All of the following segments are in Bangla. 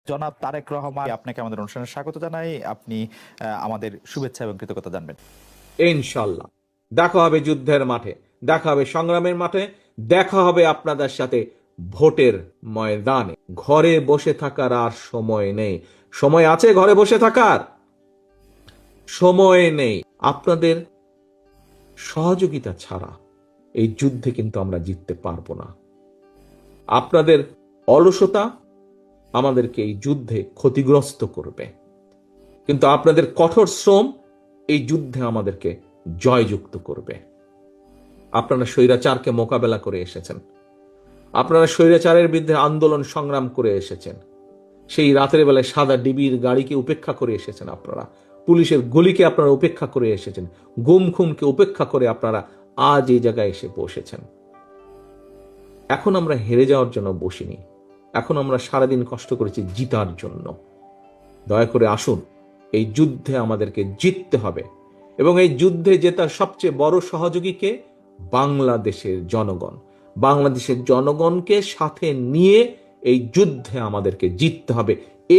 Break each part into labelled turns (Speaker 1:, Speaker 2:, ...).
Speaker 1: জনাব তারেক রহমান, আপনাকে আমাদের অনুষ্ঠানে স্বাগত জানাই। আপনি আমাদের শুভেচ্ছা এবং কৃতজ্ঞতা জানবেন।
Speaker 2: ইনশাল্লাহ দেখা হবে যুদ্ধের মাঠে, দেখা হবে সংগ্রামের মাঠে, দেখা হবে আপনাদের সাথে ভোটের ময়দানে। ঘরে বসে থাকার আর সময় নেই। সময় আছে ঘরে বসে থাকার? সময় নেই। আপনাদের সহযোগিতা ছাড়া এই যুদ্ধে কিন্তু আমরা জিততে পারবো না। আপনাদের অলসতা আমাদেরকে এই যুদ্ধে ক্ষতিগ্রস্ত করবে, কিন্তু আপনাদের কঠোর শ্রম এই যুদ্ধে আমাদেরকে জয়যুক্ত করবে। আপনারা স্বৈরাচারকে মোকাবেলা করে এসেছেন, আপনারা স্বৈরাচারের বিরুদ্ধে আন্দোলন সংগ্রাম করে এসেছেন, সেই রাতের বেলায় সাদা ডিবির গাড়িকে উপেক্ষা করে এসেছেন, আপনারা পুলিশের গুলিকে আপনারা উপেক্ষা করে এসেছেন, গুম খুমকে উপেক্ষা করে আপনারা আজ এই জায়গায় এসে বসেছেন। এখন আমরা হেরে যাওয়ার জন্য বসিনি, এখন আমরা সারাদিন কষ্ট করেছি জিতার জন্য। দয়া করে আসুন, এই যুদ্ধে আমাদেরকে জিততে হবে, এবং এই যুদ্ধে জেতার সবচেয়ে বড় সহযোগীকে বাংলাদেশের জনগণ। বাংলাদেশের জনগণকে সাথে নিয়ে এই যুদ্ধে আমাদেরকে জিততে হবে,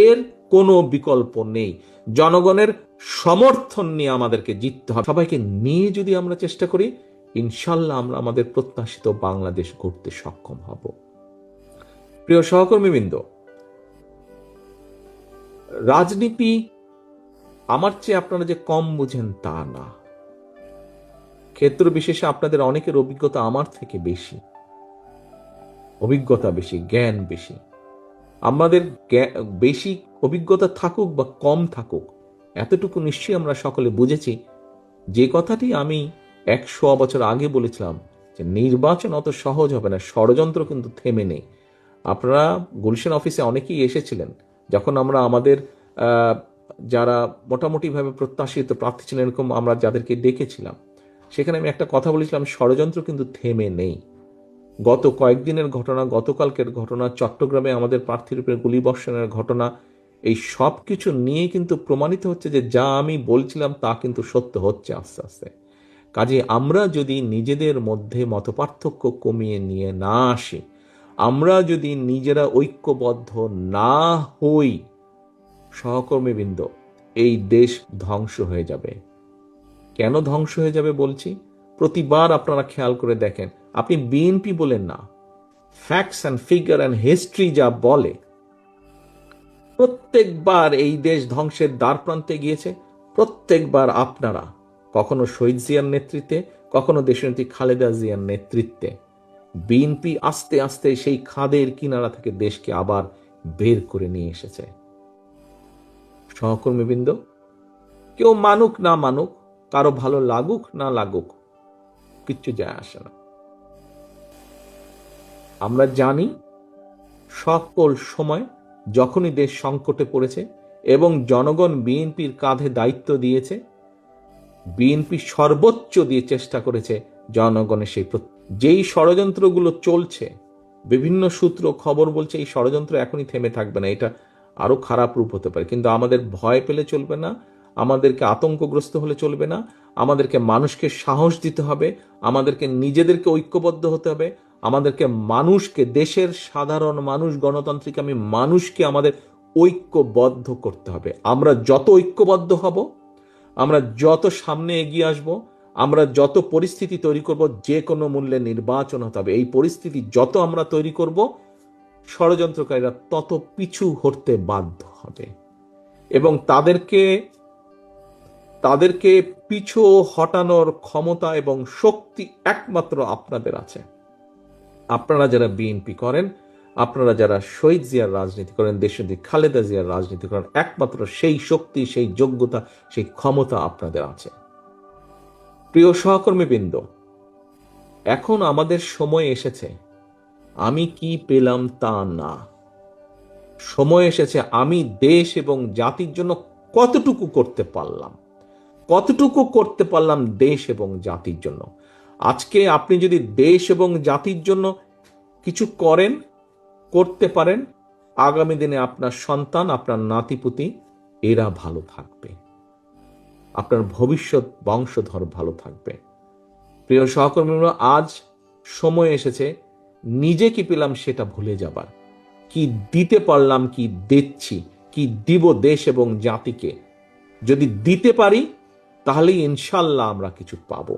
Speaker 2: এর কোনো বিকল্প নেই। জনগণের সমর্থন নিয়ে আমাদেরকে জিততে হবে। সবাইকে নিয়ে যদি আমরা চেষ্টা করি, ইনশাল্লাহ আমরা আমাদের প্রত্যাশিত বাংলাদেশ গড়তে সক্ষম হব। প্রিয় সহকর্মীবৃন্দ, রাজনীতি আমার চেয়ে আপনারা যে কম বুঝেন তা না। ক্ষেত্র বিশেষে আপনাদের অনেকের অভিজ্ঞতা আমার থেকে বেশি, অভিজ্ঞতা বেশি, জ্ঞান বেশি। আমাদের বেশি অভিজ্ঞতা থাকুক বা কম থাকুক, এতটুকু নিশ্চয়ই আমরা সকলে বুঝেছি যে কথাটি আমি 100 বছর আগে বলেছিলাম, যে নির্বাচন অত সহজ হবে না, ষড়যন্ত্র কিন্তু থেমে নেই। আপনারা গুলশান অফিসে অনেকেই এসেছিলেন যখন আমরা আমাদের যারা মোটামুটিভাবে প্রত্যাশিত প্রার্থী ছিলেন এরকম আমরা যাদেরকে ডেকেছিলাম, সেখানে আমি একটা কথা বলেছিলাম, ষড়যন্ত্র কিন্তু থেমে নেই। গত কয়েকদিনের ঘটনা, গতকালকের ঘটনা, চট্টগ্রামে আমাদের প্রার্থীর উপরে গুলিবর্ষণের ঘটনা, এই সব কিছু নিয়ে কিন্তু প্রমাণিত হচ্ছে যে যা আমি বলছিলাম তা কিন্তু সত্য হচ্ছে আস্তে আস্তে। কাজে আমরা যদি নিজেদের মধ্যে মতপার্থক্য কমিয়ে নিয়ে না আসি, আমরা যদি নিজেরা ঐক্যবদ্ধ না হই, সহকর্মীবৃন্দ, এই দেশ ধ্বংস হয়ে যাবে। কেন ধ্বংস হয়ে যাবে বলছি? প্রতিবার আপনারা খেয়াল করে দেখেন, আপনি বিএনপি বলেন না, facts and figure and history যা বলে, প্রত্যেকবার এই দেশ ধ্বংসের দ্বার প্রান্তে গিয়েছে। প্রত্যেকবার আপনারা, কখনো শহীদ জিয়ার নেতৃত্বে, কখনো দেশনেত্রী খালেদা জিয়ার নেতৃত্বে, বিএনপি আস্তে আস্তে সেই খাদের কিনারা থেকে দেশকে আবার বের করে নিয়ে এসেছে। সহকর্মীবৃন্দ, কেউ মানুক না মানুক, কারো ভালো লাগুক না লাগুক, কিচ্ছু যায় আসে না। আমরা জানি সকল সময় যখনই দেশ সংকটে পড়েছে এবং জনগণ বিএনপির কাঁধে দায়িত্ব দিয়েছে, বিএনপি সর্বোচ্চ দিয়ে চেষ্টা করেছে জনগণের সেই যেই ষড়যন্ত্রগুলো চলছে, বিভিন্ন সূত্র খবর বলছে এই ষড়যন্ত্র এখনই থেমে থাকবে না, এটা আরো খারাপ রূপ হতে পারে। কিন্তু আমাদের ভয় পেলে চলবে না, আমাদেরকে আতঙ্কগ্রস্ত হলে চলবে না, আমাদেরকে মানুষকে সাহস দিতে হবে, আমাদেরকে নিজেদেরকে ঐক্যবদ্ধ হতে হবে, আমাদেরকে মানুষকে, দেশের সাধারণ মানুষ, গণতান্ত্রিক আমি মানুষকে আমাদের ঐক্যবদ্ধ করতে হবে। আমরা যত ঐক্যবদ্ধ হব, আমরা যত সামনে এগিয়ে আসব, আমরা যত পরিস্থিতি তৈরি করব, যে কোনো মূল্যে নির্বাচন হতে হবে, এই পরিস্থিতি যত আমরা তৈরি করব, ষড়যন্ত্রকারীরা তত পিছু হটতে বাধ্য হবে, এবং তাদেরকে পিছু হটানোর ক্ষমতা এবং শক্তি একমাত্র আপনাদের আছে। আপনারা যারা বিএনপি করেন, আপনারা যারা শহীদ জিয়ার রাজনীতি করেন, দেশনেত্রী খালেদা জিয়ার রাজনীতি করেন, একমাত্র সেই শক্তি, সেই যোগ্যতা, সেই ক্ষমতা আপনাদের আছে। প্রিয় সহকর্মীবৃন্দ, এখন আমাদের সময় এসেছে আমি কি পেলাম তা না, সময় এসেছে আমি দেশ এবং জাতির জন্য কতটুকু করতে পারলাম, কতটুকু করতে পারলাম দেশ এবং জাতির জন্য। আজকে আপনি যদি দেশ এবং জাতির জন্য কিছু করতে পারেন, আগামী দিনে আপনার সন্তান, আপনার নাতিপুতি, এরা ভালো থাকবে, আপনার ভবিষ্যৎ বংশধর ভালো থাকবে। প্রিয় সহকর্মীরা, আজ সময় এসেছে নিজে কি পেলাম সেটা ভুলে যাবার, কি দিতে পারলাম, কি দিচ্ছি, কি দিব দেশ এবং জাতিকে। যদি দিতে পারি তাহলেই ইনশাল্লাহ আমরা কিছু পাবো,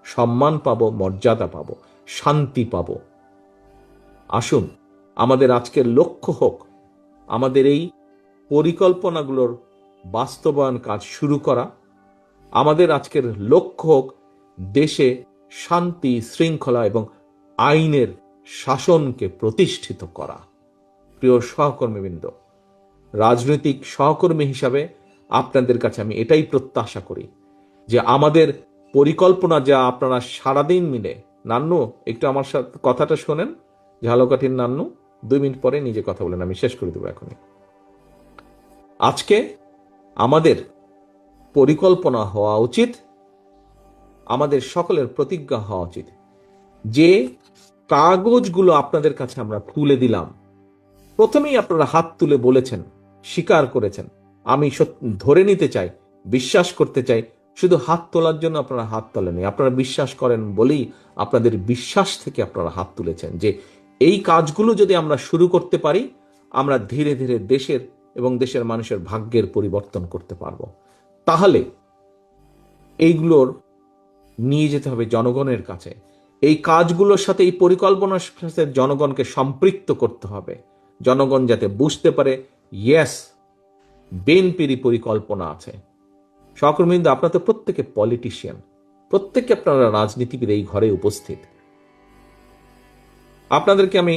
Speaker 2: সম্মান পাবো, মর্যাদা পাবো, শান্তি পাবো। আসুন আমাদের আজকের লক্ষ্য হোক আমাদের এই পরিকল্পনাগুলোর বাস্তবায়ন কাজ শুরু করা। আমাদের আজকের লক্ষ্য হোক দেশে শান্তি, শৃঙ্খলা এবং আইনের শাসনকে প্রতিষ্ঠিত করা। প্রিয় সহকর্মীবৃন্দ, রাজনৈতিক সহকর্মী হিসাবে আপনাদের কাছে আমি এটাই প্রত্যাশা করি যে আমাদের পরিকল্পনা যা আপনারা সারাদিন মিলে, নান্নু একটু আমার সাথে কথাটা শোনেন, ঝালকাঠির নান্নু 2 মিনিট পরে নিজে কথা বলেন, আমি শেষ করে দেবো এখনই। আজকে আমাদের পরিকল্পনা হওয়া উচিত, আমাদের সকলের প্রতিজ্ঞা হওয়া উচিত যে কাগজগুলো আপনাদের কাছে আমরা তুলে দিলাম, প্রথমেই আপনারা হাত তুলে বলেছেন, স্বীকার করেছেন। আমি ধরে নিতে চাই, বিশ্বাস করতে চাই, শুধু হাত তোলার জন্য আপনারা হাত তোলেনি, আপনারা বিশ্বাস করেন বলেই আপনাদের বিশ্বাস থেকে আপনারা হাত তুলেছেন যে এই কাজগুলো যদি আমরা শুরু করতে পারি, আমরা ধীরে ধীরে দেশের এবং দেশের মানুষের ভাগ্যের পরিবর্তন করতে পারবো। তাহলে এইগুলোর নিয়ে যেতে হবে জনগণের কাছে। এই কাজগুলোর সাথে, এই পরিকল্পনার সাথে জনগণকে সম্পৃক্ত করতে হবে, জনগণ যাতে বুঝতে পারে ইয়েস, বিএনপির পরিকল্পনা আছে। সহকর্মীবৃন্দ, আপনারা তো প্রত্যেকে পলিটিশিয়ান, প্রত্যেকে আপনারা রাজনীতিবিদ এই ঘরে উপস্থিত। আপনাদেরকে আমি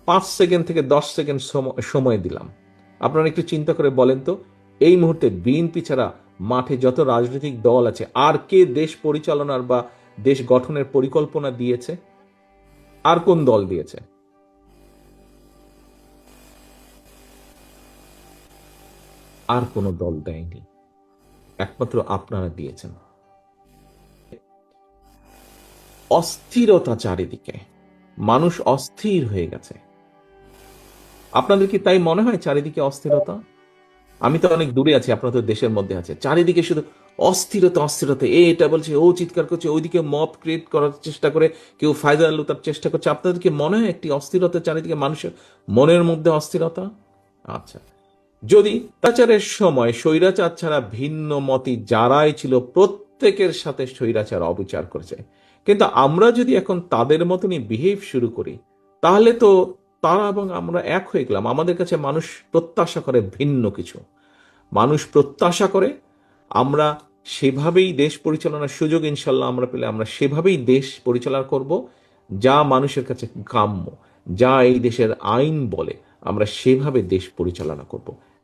Speaker 2: 5 সেকেন্ড থেকে 10 সেকেন্ড সময় দিলাম। আপনারা একটু চিন্তা করে বলেন তো, এই মুহূর্তে বিএনপি ছাড়া মাঠে যত রাজনৈতিক দল আছে, আর কে দেশ পরিচালনার বা দেশ গঠনের পরিকল্পনা দিয়েছে? আর কোন দল দিয়েছে? আর কোন দল দেয়নি, একমাত্র আপনারা দিয়েছেন। অস্থিরতা চারিদিকে, মানুষ অস্থির হয়ে গেছে। আপনাদের কি তাই মনে হয় চারিদিকে অস্থিরতা? আমি তো অনেক দূরে আছি, আপনারা তো দেশের মধ্যে আছে, চারিদিকে শুধু অস্থিরতা অস্থিরতা। এটা বলছে, ও চিৎকার করছে, ওইদিকে মব ক্রিয়েট করার চেষ্টা করে, কেউ ফায়দা লুটার চেষ্টা করছে। আপনাদের কি মনে হয় একটি অস্থিরতা চারিদিকে, মানুষের মনের মধ্যে অস্থিরতা? আচ্ছা, যদি অত্যাচারের সময় স্বৈরাচার ছাড়া ভিন্ন মতি যারাই ছিল প্রত্যেকের সাথে স্বৈরাচার অবিচার করেছে, কিন্তু আমরা যদি এখন তাদের মতনই বিহেভ শুরু করি, তাহলে তো তারা এবং আমরা এক হয়ে গেলাম। আমাদের কাছে মানুষ প্রত্যাশা করে ভিন্ন কিছু। মানুষ প্রত্যাশা করে আমরা সেভাবেই দেশ পরিচালনার সুযোগ ইনশাল্লাহ আমরা পেলে আমরা সেভাবেই দেশ পরিচালনা করব, যা মানুষের কাছে কাম্য, যা এই দেশের আইন বলে আমরা সেভাবে দেশ পরিচালনা করব।